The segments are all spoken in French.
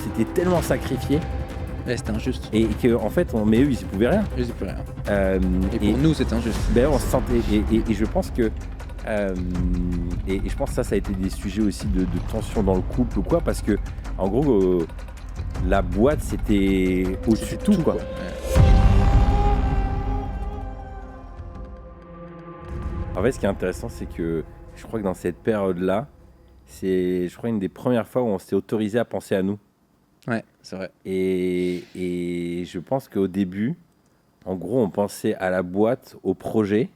s'était tellement sacrifié Ouais, c'était injuste. et que en fait, mais eux, ils y pouvaient rien. Eux, ils pouvaient rien. Et Et pour nous, c'était injuste. on se sentait et je pense que et je pense que ça a été des sujets aussi de tension dans le couple ou quoi, parce que en gros, la boîte c'était au-dessus de tout quoi. Ouais. En fait, ce qui est intéressant, c'est que je crois que dans cette période-là, c'est, je crois, une des premières fois où on s'est autorisé à penser à nous. Ouais, c'est vrai. Et je pense qu'au début, en gros, on pensait à la boîte, au projet,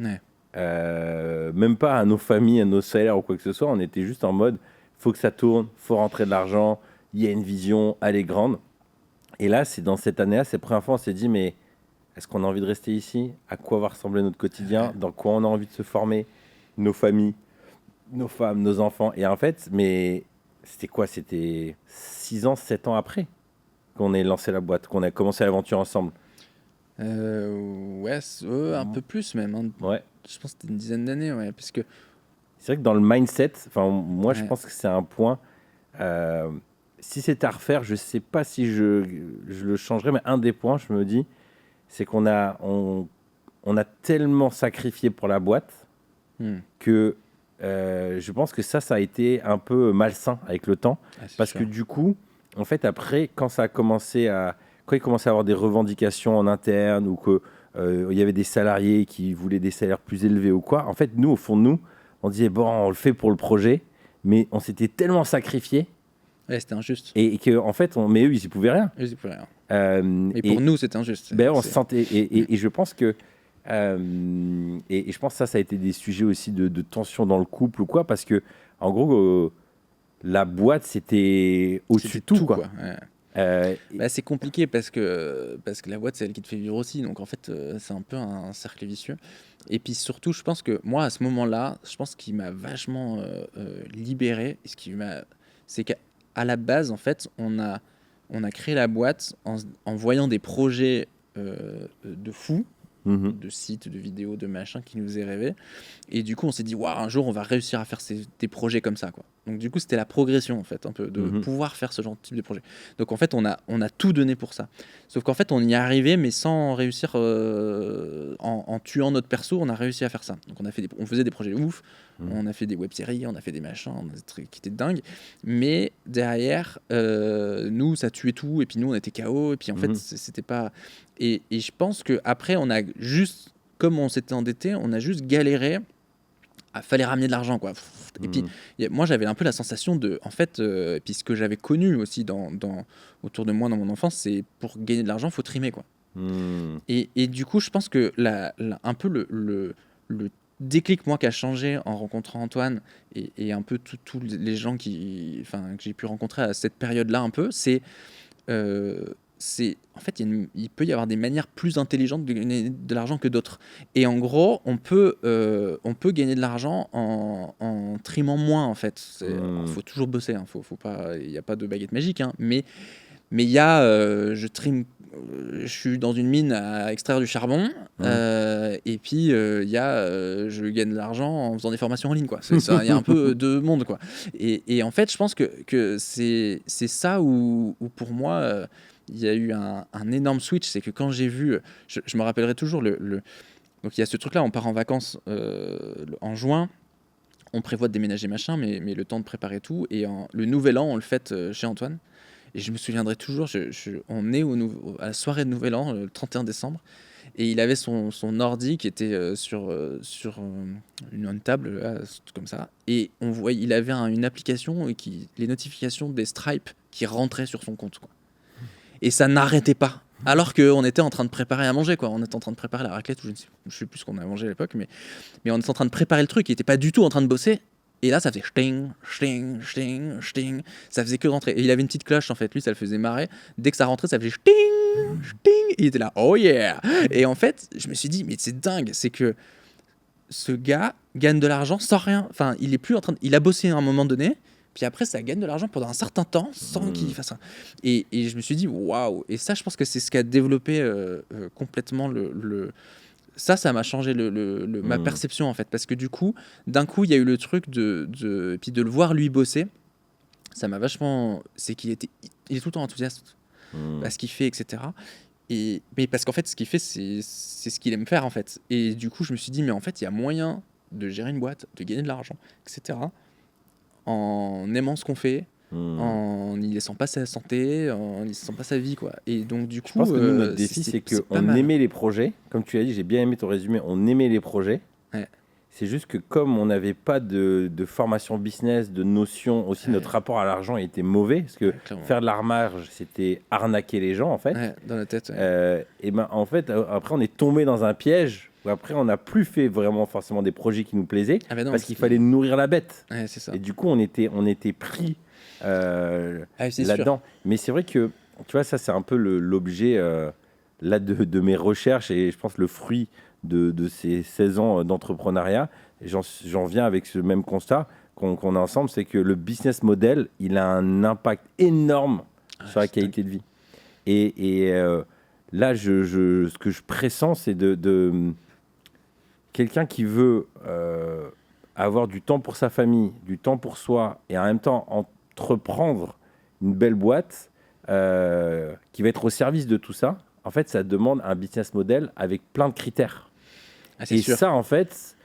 Ouais. même pas à nos familles, à nos salaires ou quoi que ce soit. On était juste en mode, faut que ça tourne, faut rentrer de l'argent, il y a une vision, elle est grande. Et là, c'est dans cette année-là, c'est la première fois, on s'est dit, mais est-ce qu'on a envie de rester ici? À quoi va ressembler notre quotidien? Dans quoi on a envie de se former? Nos familles, nos femmes, nos enfants. Et en fait, mais c'était quoi? C'était 6 ans, 7 ans après qu'on ait lancé la boîte, qu'on a commencé l'aventure ensemble. Ouais, un peu plus même. Hein. Ouais. Je pense que c'était une dizaine d'années, ouais, parce que C'est vrai que dans le mindset, enfin, moi, je Ouais. pense que c'est un point. Si c'était à refaire, je sais pas si je le changerais, mais un des points, je me dis, c'est qu'on a, on a tellement sacrifié pour la boîte que je pense que ça a été un peu malsain avec le temps. c'est Parce sûr. que du coup, en fait, après, quand il commençait à avoir des revendications en interne ou que il y avait des salariés qui voulaient des salaires plus élevés ou quoi, en fait, nous, au fond de nous, on disait, bon, on le fait pour le projet, mais on s'était tellement sacrifié Ouais, c'était injuste. et que, en fait, mais eux, ils y pouvaient rien. Eux, ils pouvaient rien. Et Et pour nous, c'était injuste. on se sentait, et je pense que, et je pense que ça a été des sujets aussi de tension dans le couple ou quoi, parce que, en gros, la boîte, c'était au-dessus de tout, quoi. Ouais. C'est compliqué parce que la boîte, c'est elle qui te fait vivre aussi. Donc, en fait, c'est un peu un cercle vicieux. Et puis, surtout, je pense que moi, à ce moment-là, je pense qu'il m'a vachement libéré. Et c'est qu'à la base, en fait, on a créé la boîte en voyant des projets de fous, de sites, de vidéos, de machins qui nous faisaient rêver. Et du coup, on s'est dit, waouh, un jour, on va réussir à faire des projets comme ça, quoi. Donc, du coup, c'était la progression, en fait, un peu, de pouvoir faire ce genre de type de projet. Donc, en fait, on a tout donné pour ça. Sauf qu'en fait, on y est arrivé, mais sans réussir, en tuant notre perso, on a réussi à faire ça. Donc, on faisait des projets ouf, on a fait des web-séries, on a fait des machins, on a des trucs qui étaient dingues. Mais derrière, nous, ça tuait tout, et puis nous, on était KO, et puis en fait, c'était pas... Et je pense qu'après, on a juste, comme on s'était endetté, on a juste galéré. Fallait ramener de l'argent, quoi. Et puis moi, j'avais un peu la sensation de, en fait, et puis ce que j'avais connu aussi autour de moi dans mon enfance, c'est pour gagner de l'argent, faut trimer, quoi. Et du coup, je pense que un peu le déclic, moi, qui a changé en rencontrant Antoine et un peu tous les gens que j'ai pu rencontrer à cette période-là, un peu, c'est en fait, il peut y avoir des manières plus intelligentes de gagner de l'argent que d'autres. Et en gros, on peut gagner de l'argent en trimant moins, en fait. Il faut toujours bosser, hein, faut pas, il n'y a pas de baguette magique, hein, mais il y a, je trime, je suis dans une mine à extraire du charbon, et puis il y a, je gagne de l'argent en faisant des formations en ligne, quoi. Il y a un peu de monde, quoi. Et en fait, je pense que c'est ça où pour moi, il y a eu un énorme switch. C'est que quand j'ai vu, je me rappellerai toujours donc il y a ce truc-là, on part en vacances en juin. On prévoit de déménager machin, mais le temps de préparer tout. Et le nouvel an, on le fête chez Antoine. Et je me souviendrai toujours, on est à la soirée de Nouvel An, le 31 décembre, et il avait son ordi qui était sur une table, là, comme ça, et on voyait, il avait une application et les notifications des Stripe qui rentraient sur son compte, quoi. Et ça n'arrêtait pas. Alors qu'on était en train de préparer à manger, quoi. On était en train de préparer la raclette, ou je sais plus ce qu'on a mangé à l'époque, mais on était en train de préparer le truc, il n'était pas du tout en train de bosser. Et là, ça faisait ch'ting, ch'ting, ch'ting, ch'ting. Ça faisait que rentrer. Et il avait une petite cloche, en fait. Lui, ça le faisait marrer. Dès que ça rentrait, ça faisait ch'ting, ch'ting. Et il était là, oh yeah. Et en fait, je me suis dit, mais c'est dingue. C'est que ce gars gagne de l'argent sans rien. Enfin, il est plus en train il a bossé à un moment donné. Puis après, ça gagne de l'argent pendant un certain temps sans qu'il fasse ça. Et je me suis dit, waouh. Et ça, je pense que c'est ce qui a développé complètement ça m'a changé ma perception, en fait. Parce que du coup, d'un coup, il y a eu le truc et puis de le voir lui bosser. ça m'a vachement. C'est qu'il était, il est tout le temps enthousiaste à ce qu'il fait, etc. Mais parce qu'en fait, ce qu'il fait, c'est ce qu'il aime faire, en fait. Et du coup, je me suis dit, mais en fait, il y a moyen de gérer une boîte, de gagner de l'argent, etc., en aimant ce qu'on fait, en n'y laissant pas sa santé, en n'y laissant pas sa vie, quoi. Et donc, du Je coup, pense que nous, notre défi, c'est pas qu'on mal. aimait les projets. Comme tu as dit, j'ai bien aimé ton résumé, on aimait les projets. Ouais. C'est juste que comme on n'avait pas de formation business, de notion, aussi Ouais. notre rapport à l'argent était mauvais. Parce que Clairement. faire de l'armarge, c'était arnaquer les gens, en fait. Ouais, dans la tête. Et ben, en fait, après, on est tombé dans un piège où après, on n'a plus fait vraiment forcément des projets qui nous plaisaient Ah bah non, parce qu'il fallait nourrir la bête. Ouais, c'est ça. Et du coup, on était pris C'est là-dedans. Mais c'est vrai que, tu vois, ça, c'est un peu l'objet là de mes recherches et je pense le fruit de ces 16 ans d'entrepreneuriat. Et j'en viens avec ce même constat qu'on a ensemble, c'est que le business model, il a un impact énorme sur la qualité de vie. Et là, ce que je pressens, c'est de quelqu'un qui veut avoir du temps pour sa famille, du temps pour soi, et en même temps entreprendre une belle boîte qui va être au service de tout ça. En fait, ça demande un business model avec plein de critères. C'est sûr. Ça, en fait,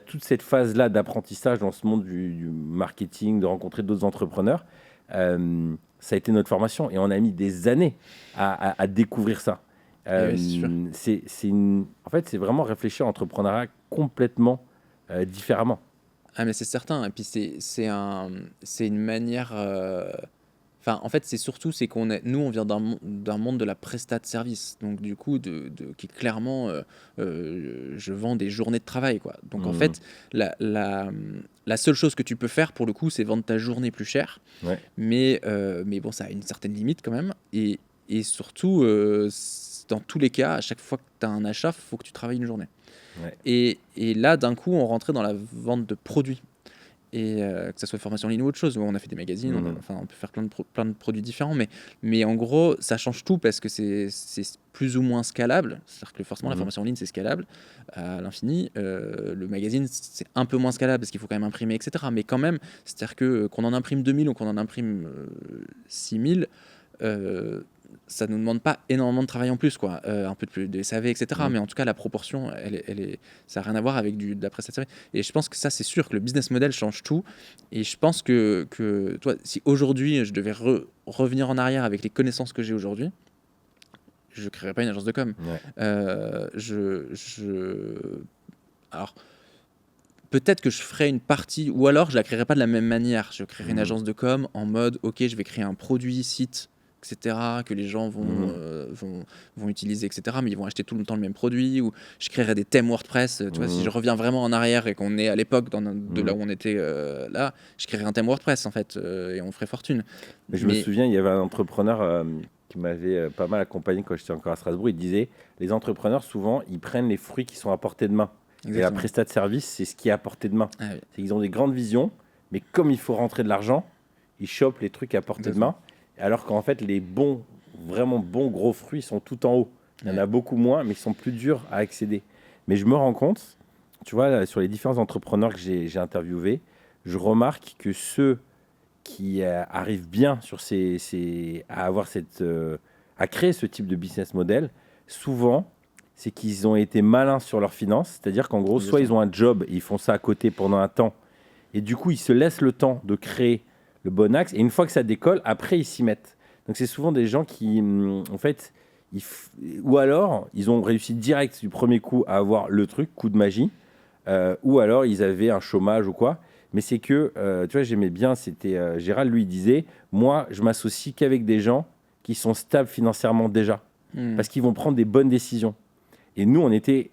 toute cette phase-là d'apprentissage dans ce monde du marketing, de rencontrer d'autres entrepreneurs, ça a été notre formation. Et on a mis des années à découvrir ça. Oui, c'est sûr. En fait, c'est vraiment réfléchir à l'entrepreneuriat complètement différemment. Ah, mais c'est certain. Et puis, c'est une manière. Enfin, en fait, c'est surtout, c'est nous, on vient d'un monde de la prestat de service. Donc, du coup, qui clairement, je vends des journées de travail, quoi. Donc, en fait, la seule chose que tu peux faire, pour le coup, c'est vendre ta journée plus cher. Ouais. Mais bon, ça a une certaine limite quand même. Et surtout, dans tous les cas, à chaque fois que tu as un achat, il faut que tu travailles une journée. Ouais. Et là, d'un coup, on rentrait dans la vente de produits. Et que ça soit formation en ligne ou autre chose, où on a fait des magazines, on peut faire plein de produits différents, mais en gros, ça change tout parce que c'est plus ou moins scalable. C'est-à-dire que forcément, la formation en ligne, c'est scalable à l'infini. Le magazine, c'est un peu moins scalable parce qu'il faut quand même imprimer, etc. Mais quand même, c'est-à-dire qu'on en imprime 2000 ou qu'on en imprime 6000, ça ne nous demande pas énormément de travail en plus, quoi. Un peu de SAV, etc. Mais en tout cas, la proportion, ça n'a rien à voir avec de la prestation. Et je pense que ça, c'est sûr que le business model change tout. Et je pense que toi, si aujourd'hui, je devais revenir en arrière avec les connaissances que j'ai aujourd'hui, je ne créerais pas une agence de com. Ouais. Alors, peut-être que je ferais une partie, ou alors je la créerais pas de la même manière. Je créerais une agence de com en mode, ok, je vais créer un produit, site, etc., que les gens vont utiliser, etc., mais ils vont acheter tout le temps le même produit, ou je créerais des thèmes WordPress. Tu vois, si je reviens vraiment en arrière et qu'on est à l'époque de là où on était là, je créerais un thème WordPress, en fait, et on ferait fortune. Je me souviens, il y avait un entrepreneur qui m'avait pas mal accompagné quand j'étais encore à Strasbourg. Il disait, les entrepreneurs, souvent, ils prennent les fruits qui sont à portée de main. Exactement. Et la prestat de service, c'est ce qui est à portée de main. Ah, oui. C'est qu'ils ont des grandes visions, mais comme il faut rentrer de l'argent, ils chopent les trucs à portée de main. Alors qu'en fait, les vraiment bons gros fruits sont tout en haut. Il y en a beaucoup moins, mais ils sont plus durs à accéder. Mais je me rends compte, tu vois, là, sur les différents entrepreneurs que j'ai interviewés, je remarque que ceux qui arrivent bien à créer ce type de business model, souvent, c'est qu'ils ont été malins sur leurs finances. C'est-à-dire qu'en gros, soit ils ont un job et ils font ça à côté pendant un temps, et du coup, ils se laissent le temps de créer le bon axe, et une fois que ça décolle, après, ils s'y mettent. Donc, c'est souvent des gens qui, en fait, ou alors, ils ont réussi direct du premier coup à avoir le truc, coup de magie, ou alors, ils avaient un chômage ou quoi. Mais c'est que, tu vois, j'aimais bien, c'était Gérald, lui, il disait, moi, je m'associe qu'avec des gens qui sont stables financièrement déjà, parce qu'ils vont prendre des bonnes décisions. Et nous, on était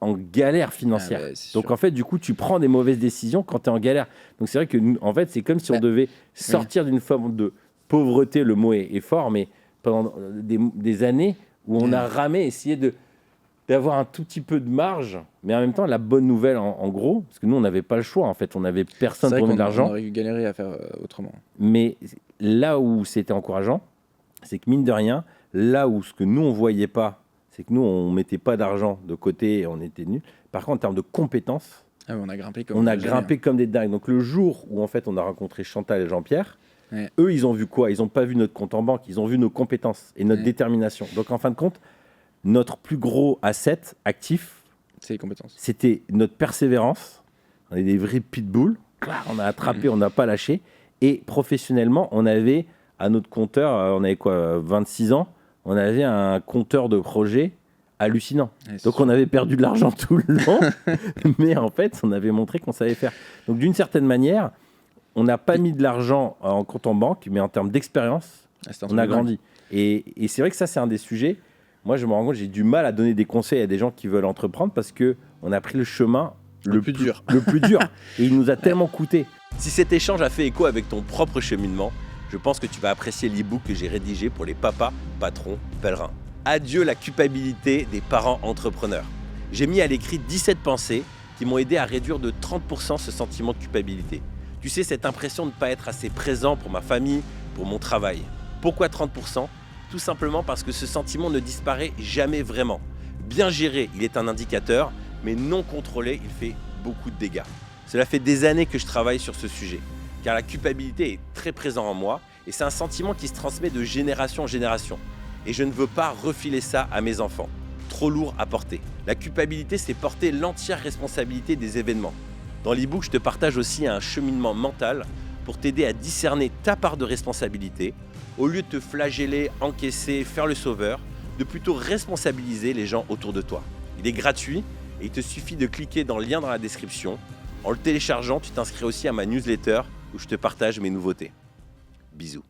en galère financière. Donc, en fait, du coup, tu prends des mauvaises décisions quand tu es en galère. Donc, c'est vrai que, en fait, c'est comme si on devait sortir d'une forme de pauvreté, le mot est fort, mais pendant des années où on a ramé, essayé d'avoir un tout petit peu de marge, mais en même temps, la bonne nouvelle, en gros, parce que nous, on n'avait pas le choix, en fait, on n'avait personne pour mettre de l'argent. On aurait galéré à faire autrement. Mais là où c'était encourageant, c'est que mine de rien, là où ce que nous, on ne voyait pas, c'est que nous, on ne mettait pas d'argent de côté et on était nuls. Par contre, en termes de compétences, on a grimpé comme des dingues. Donc, le jour où, en fait, on a rencontré Chantal et Jean-Pierre, Ouais. Eux, ils ont vu quoi? Ils n'ont pas vu notre compte en banque, ils ont vu nos compétences et notre détermination. Donc, en fin de compte, notre plus gros asset actif, C'est les compétences. c'était notre persévérance. On est des vrais pitbulls. On a attrapé, on n'a pas lâché. Et professionnellement, on avait à notre compteur, on avait quoi, 26 ans, on avait un compteur de projet hallucinant. Ouais, c'est Donc sûr. on avait perdu de l'argent tout le long, mais en fait, on avait montré qu'on savait faire. Donc d'une certaine manière, on n'a pas mis de l'argent en compte en banque, mais en termes d'expérience, Ah, c'était un on truc a de dingue. grandi. Et c'est vrai que ça, c'est un des sujets. Moi, je me rends compte, j'ai du mal à donner des conseils à des gens qui veulent entreprendre parce qu'on a pris le chemin Le plus dur. le plus dur. Et il nous a tellement coûté. Si cet échange a fait écho avec ton propre cheminement, je pense que tu vas apprécier l'e-book que j'ai rédigé pour les papas, patrons, pèlerins. Adieu la culpabilité des parents entrepreneurs. J'ai mis à l'écrit 17 pensées qui m'ont aidé à réduire de 30% ce sentiment de culpabilité. Tu sais, cette impression de ne pas être assez présent pour ma famille, pour mon travail. Pourquoi 30%? Tout simplement parce que ce sentiment ne disparaît jamais vraiment. Bien géré, il est un indicateur, mais non contrôlé, il fait beaucoup de dégâts. Cela fait des années que je travaille sur ce sujet, car la culpabilité est très présente en moi et c'est un sentiment qui se transmet de génération en génération. Et je ne veux pas refiler ça à mes enfants. Trop lourd à porter. La culpabilité, c'est porter l'entière responsabilité des événements. Dans l'e-book, je te partage aussi un cheminement mental pour t'aider à discerner ta part de responsabilité, au lieu de te flageller, encaisser, faire le sauveur, de plutôt responsabiliser les gens autour de toi. Il est gratuit et il te suffit de cliquer dans le lien dans la description. En le téléchargeant, tu t'inscris aussi à ma newsletter où je te partage mes nouveautés. Bisous.